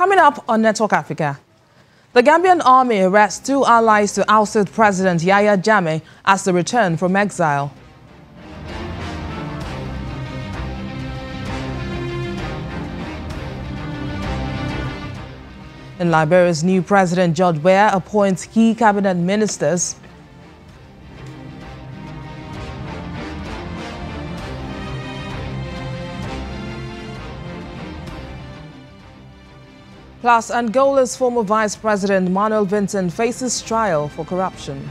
Coming up on Network Africa, the Gambian army arrests 2 allies to ousted President Yahya Jammeh as they return from exile. In Liberia's new president, Jammeh, appoints key cabinet ministers. Plus, Angola's former Vice President Manuel Vincent faces trial for corruption.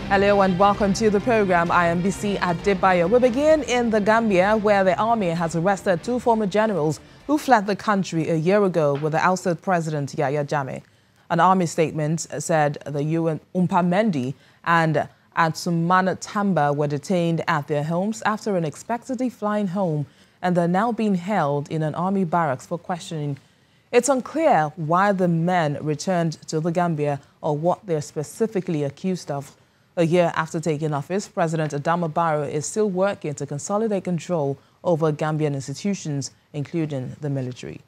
Hello and welcome to the program. I am BC Adebayo. We begin in the Gambia, where the army has arrested 2 former generals who fled the country a year ago with the ousted President Yahya Jammeh. An army statement said the UN Umpamendi and Atsumana Tamba were detained at their homes after unexpectedly flying home, and they're now being held in an army barracks for questioning. It's unclear why the men returned to the Gambia or what they're specifically accused of. A year after taking office, President Adama Barrow is still working to consolidate control over Gambian institutions, including the military.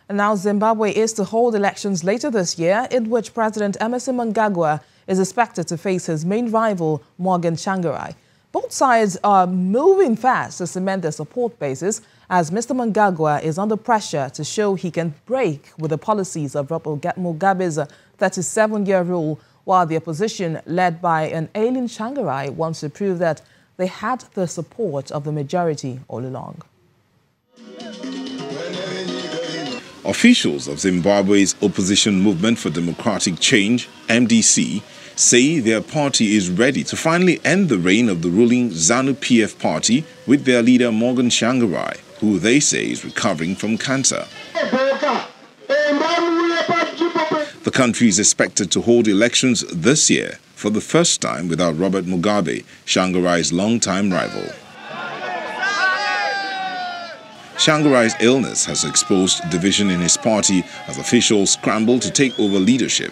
And now Zimbabwe is to hold elections later this year, in which President Emmerson Mnangagwa is expected to face his main rival, Morgan Tsvangirai. Both sides are moving fast to cement their support bases, as Mr. Mnangagwa is under pressure to show he can break with the policies of Robert Mugabe's 37-year rule, while the opposition, led by an ailing Tsvangirai, wants to prove that they had the support of the majority all along. Officials of Zimbabwe's Opposition Movement for Democratic Change, MDC, say their party is ready to finally end the reign of the ruling ZANU-PF party with their leader Morgan Tsvangirai, who they say is recovering from cancer. The country is expected to hold elections this year for the first time without Robert Mugabe, Tsvangirai's longtime rival. Tsvangirai's illness has exposed division in his party as officials scramble to take over leadership.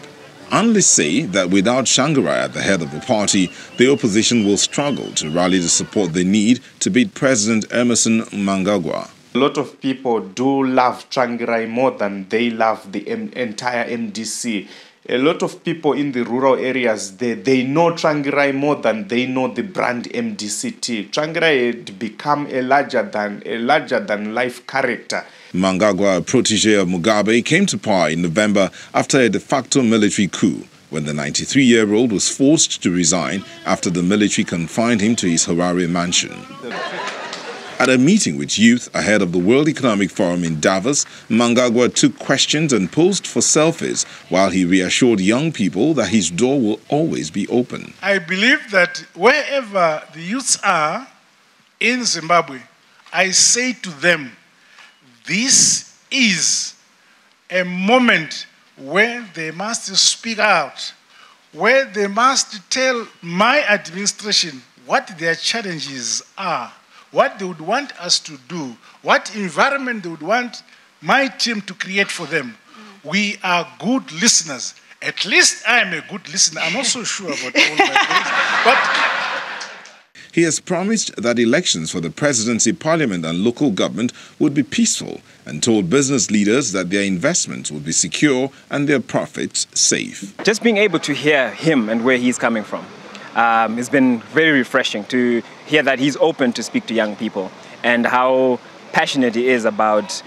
Analysts say that without Tsvangirai at the head of the party, the opposition will struggle to rally the support they need to beat President Emmerson Mnangagwa. A lot of people do love Tsvangirai more than they love the entire MDC. A lot of people in the rural areas, they know Tsvangirai more than they know the brand MDCT. Tsvangirai had become a larger than life character. Mnangagwa, a protege of Mugabe, came to power in November after a de facto military coup, when the 93-year-old was forced to resign after the military confined him to his Harare mansion. At a meeting with youth ahead of the World Economic Forum in Davos, Mnangagwa took questions and posed for selfies while he reassured young people that his door will always be open. I believe that wherever the youths are in Zimbabwe, I say to them, this is a moment where they must speak out, where they must tell my administration what their challenges are, what they would want us to do, what environment they would want my team to create for them. We are good listeners. At least I am a good listener. I'm not so sure about all my colleagues. But he has promised that elections for the presidency, parliament and local government would be peaceful, and told business leaders that their investments would be secure and their profits safe. Just being able to hear him and where he's coming from, it's been very refreshing to hear that he's open to speak to young people and how passionate he is about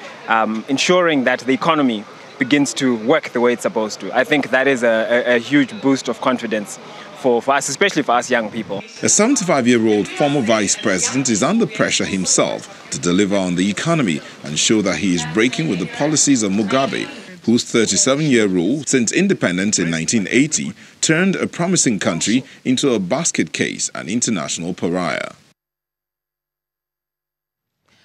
ensuring that the economy begins to work the way it's supposed to. I think that is a huge boost of confidence for us, especially for us young people. A 75-year-old former vice president is under pressure himself to deliver on the economy and show that he is breaking with the policies of Mugabe, whose 37-year rule since independence in 1980 turned a promising country into a basket case and international pariah.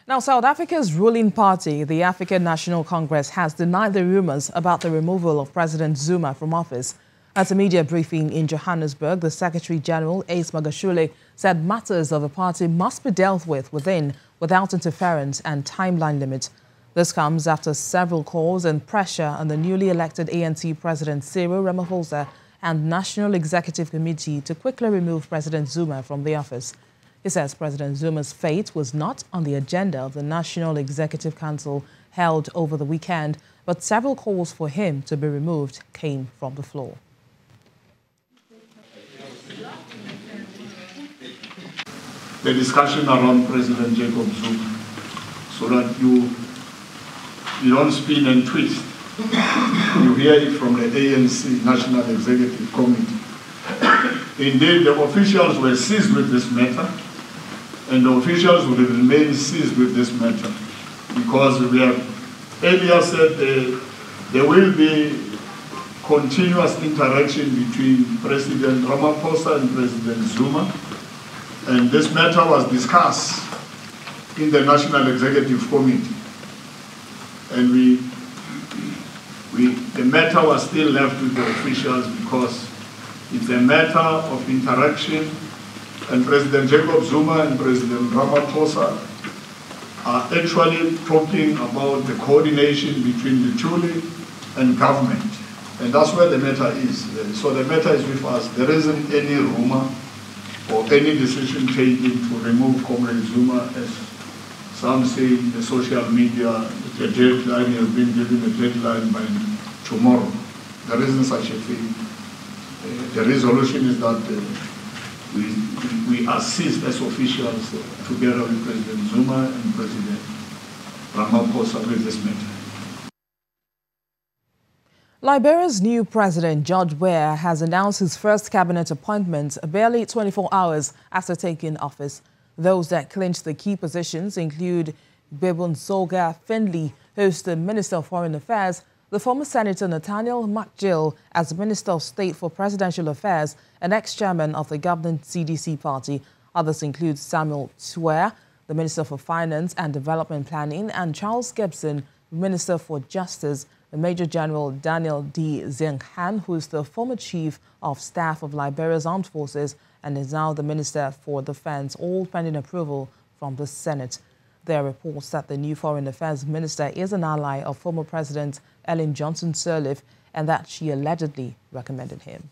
Now, South Africa's ruling party, the African National Congress, has denied the rumors about the removal of President Zuma from office. At a media briefing in Johannesburg, the Secretary General, Ace Magashule, said matters of the party must be dealt with within without interference and timeline limits. This comes after several calls and pressure on the newly elected ANC President Cyril Ramaphosa and National Executive Committee to quickly remove President Zuma from the office. He says President Zuma's fate was not on the agenda of the National Executive Council held over the weekend, but several calls for him to be removed came from the floor. The discussion around President Jacob Zuma, so that you don't spin and twist. You hear it from the ANC National Executive Committee. Indeed, the officials were seized with this matter, and the officials will remain seized with this matter, because we have earlier said there will be continuous interaction between President Ramaphosa and President Zuma. And this matter was discussed in the National Executive Committee. And the matter was still left with the officials because it's a matter of interaction, and President Jacob Zuma and President Ramaphosa are actually talking about the coordination between the two and government. And that's where the matter is. So the matter is with us. There isn't any rumor or any decision taken to remove Comrade Zuma, as some say in the social media. The deadline has been given a deadline by tomorrow. There isn't such a thing. The resolution is that we assist as officials together with President Zuma and President Ramaphosa with this matter. Liberia's new president, George Weah, has announced his first cabinet appointment barely 24 hours after taking office. Those that clinched the key positions include Bebonzoga Findley, who's the Minister of Foreign Affairs, the former Senator Nathaniel McGill as Minister of State for Presidential Affairs and ex-chairman of the governing CDC party. Others include Samuel Swear, the Minister for Finance and Development Planning, and Charles Gibson, Minister for Justice. Major General Daniel D. Zenghan, who is the former Chief of Staff of Liberia's Armed Forces and is now the Minister for Defense, all pending approval from the Senate. There are reports that the new Foreign Affairs Minister is an ally of former President Ellen Johnson Sirleaf and that she allegedly recommended him.